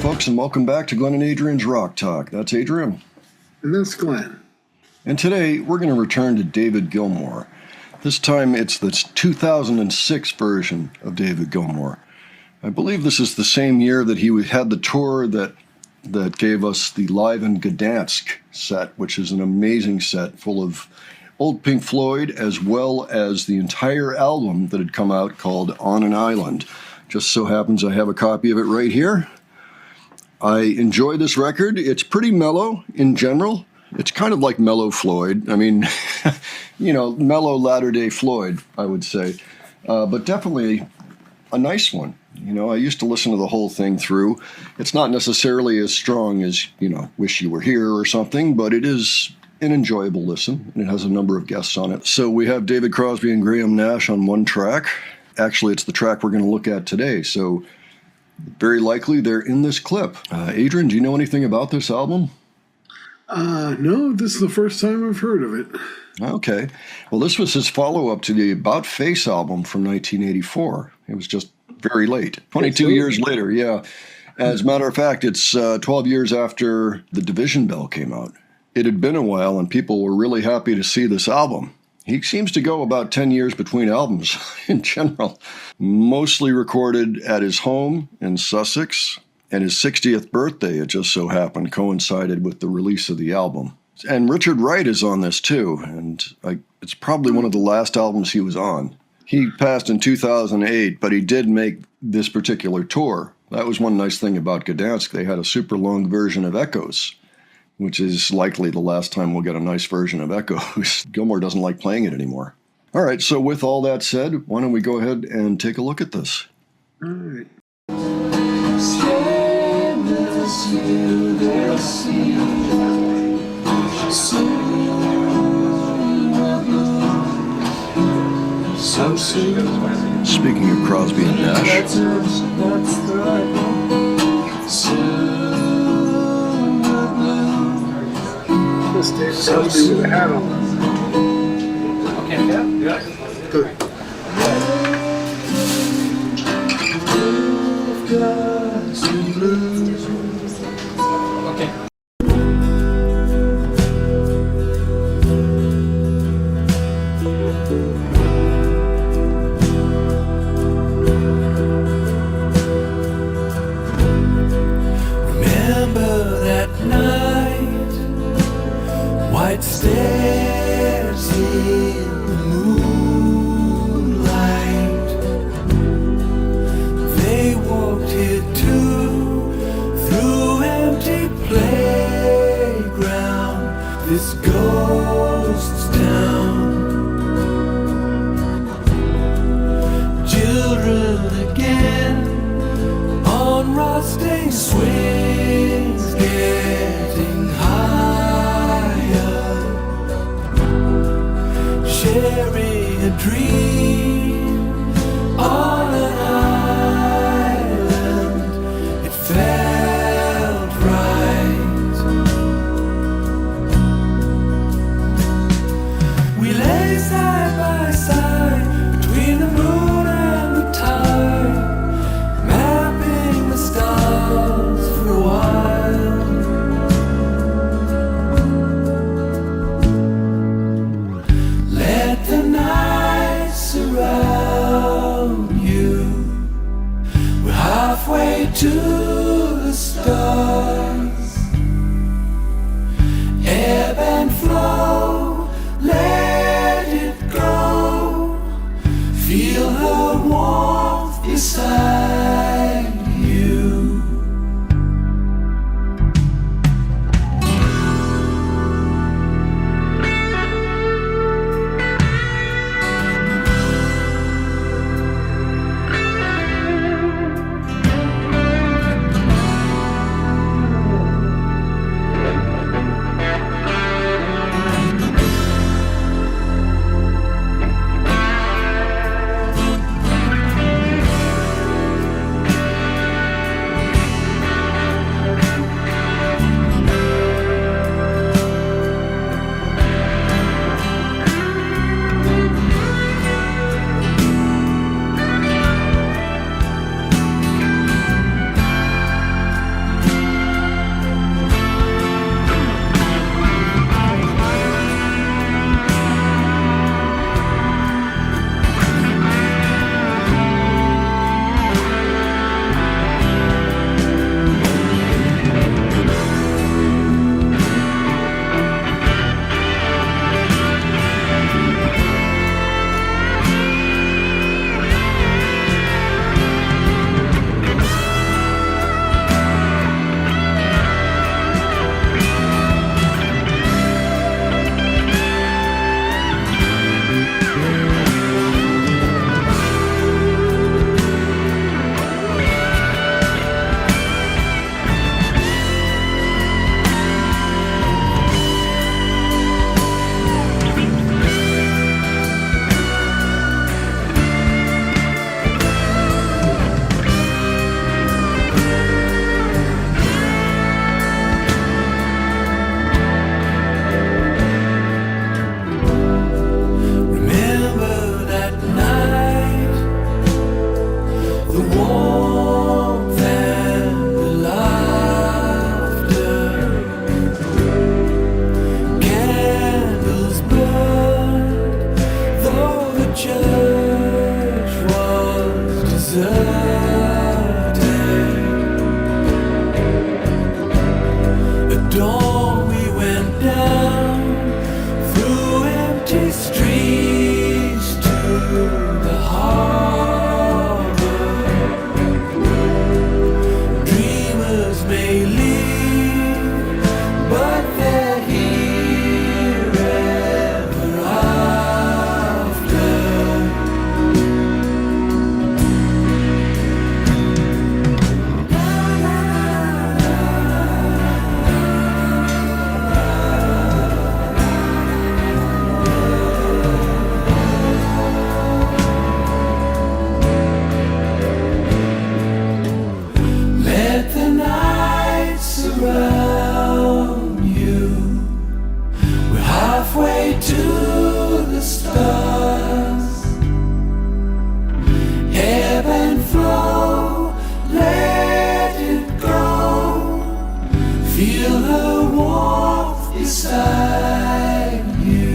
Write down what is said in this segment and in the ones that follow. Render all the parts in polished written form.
folks, and welcome back to Glenn and Adrian's Rock Talk. That's Adrian. And that's Glenn. And today, we're going to return to David Gilmour. This time, it's the 2006 version of David Gilmour. I believe this is the same year that he had the tour that gave us the Live in Gdansk set, which is an amazing set full of old Pink Floyd, as well as the entire album that had come out called On an Island. Just so happens I have a copy of it right here. I enjoy this record. It's pretty mellow in general. It's kind of like mellow Floyd. I mean, mellow latter-day Floyd, I would say. But definitely a nice one. I used to listen to the whole thing through. It's not necessarily as strong as, Wish You Were Here or something, but it is an enjoyable listen, and it has a number of guests on it. So we have David Crosby and Graham Nash on one track. Actually, it's the track we're going to look at today, so very likely they're in this clip. Adrian, do you know anything about this album? No, this is the first time I've heard of it. Okay. Well, this was his follow-up to the About Face album from 1984. It was just very late. 22 years later, yeah. As a matter of fact, it's 12 years after The Division Bell came out. It had been a while, and people were really happy to see this album. He seems to go about 10 years between albums in general. Mostly recorded at his home in Sussex, and his 60th birthday, it just so happened, coincided with the release of the album. And Richard Wright is on this too, and it's probably one of the last albums he was on. He passed in 2008, but he did make this particular tour. That was one nice thing about Gdansk. They had a super long version of Echoes, which is likely the last time we'll get a nice version of Echoes. Gilmour doesn't like playing it anymore. All right, so with all that said, why don't we go ahead and take a look at this? All right. Speaking of Crosby and Nash. This David Crosby with a hat on. Okay, yeah. Good. Okay. Remember that night, white stairs in the moonlight. They walked here too, through empty playground, this ghost town. Children again on rusting swings, getting higher, sharing a dream on an island. It felt right. We lay side by side between the moon and the tide, mapping the stars for a while. Let the night surround you. We're halfway to the stars. Ebb and flow, let it go. Feel her warmth beside you. At dawn we went down through empty streets to the harbor. Dreamers may leave, but they're here ever after. Let the night surround you. We're halfway to the stars. Ebb and flow, let it go. Feel the warmth beside you.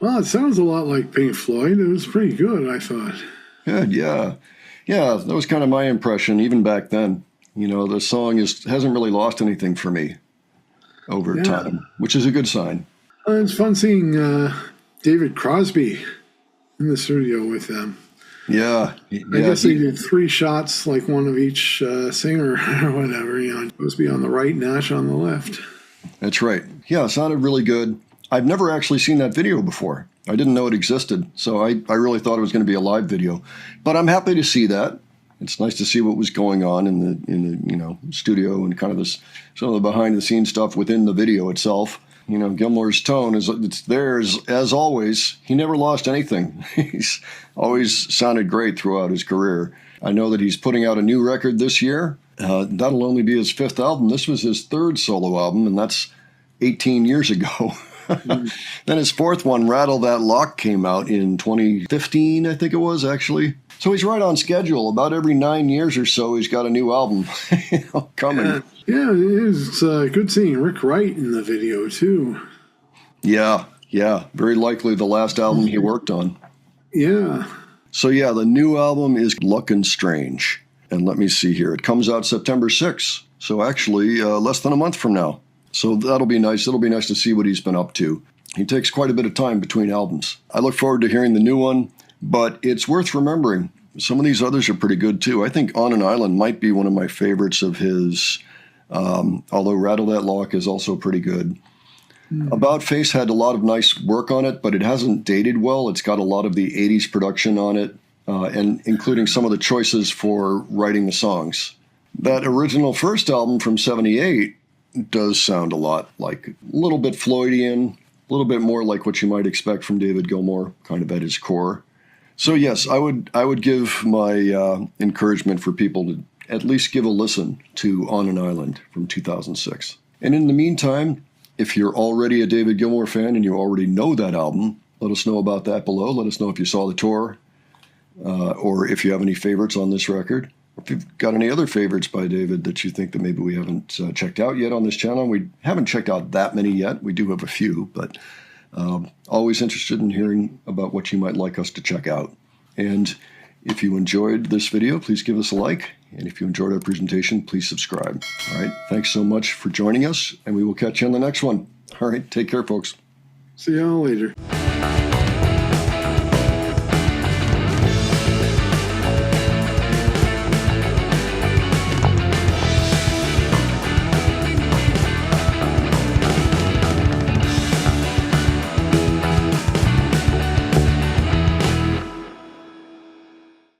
Well, it sounds a lot like Pink Floyd. It was pretty good, I thought. Good, yeah. Yeah, that was kind of my impression even back then. You know, the song hasn't really lost anything for me over Yeah. time, which is a good sign. It's fun seeing David Crosby in the studio with them. Yeah. I guess they did 3 shots, like one of each singer or whatever. You know, supposed to be on the right, Nash on the left. That's right. Yeah, it sounded really good. I've never actually seen that video before. I didn't know it existed, so I really thought it was going to be a live video. But I'm happy to see that. It's nice to see what was going on in the studio and kind of some of the behind the scenes stuff within the video itself. You know, Gilmour's tone it's there as always. He never lost anything. He's always sounded great throughout his career. I know that he's putting out a new record this year. That'll only be his 5th album. This was his 3rd solo album, and that's 18 years ago. Then his 4th one, Rattle That Lock, came out in 2015, I think it was, actually. So he's right on schedule. About every 9 years or so, he's got a new album coming. Yeah, it is good seeing Rick Wright in the video, too. Yeah. Very likely the last album he worked on. Yeah. So yeah, the new album is Lookin' Strange. And let me see here. It comes out September 6th. So actually less than a month from now. So that'll be nice. It'll be nice to see what he's been up to. He takes quite a bit of time between albums. I look forward to hearing the new one, but it's worth remembering. Some of these others are pretty good too. I think On an Island might be one of my favorites of his, although Rattle That Lock is also pretty good. About Face had a lot of nice work on it, but it hasn't dated well. It's got a lot of the 80s production on it, and including some of the choices for writing the songs. That original first album from 78 does sound a lot like a little bit Floydian, a little bit more like what you might expect from David Gilmour, kind of at his core. So yes, I would give my encouragement for people to at least give a listen to On an Island from 2006. And in the meantime, if you're already a David Gilmour fan and you already know that album, let us know about that below. Let us know if you saw the tour or if you have any favorites on this record. If you've got any other favorites by David that you think that maybe we haven't checked out yet on this channel. We haven't checked out that many yet. We do have a few, but always interested in hearing about what you might like us to check out. And if you enjoyed this video, please give us a like. And if you enjoyed our presentation, please subscribe. All right. Thanks so much for joining us, and we will catch you on the next one. All right. Take care, folks. See y'all later.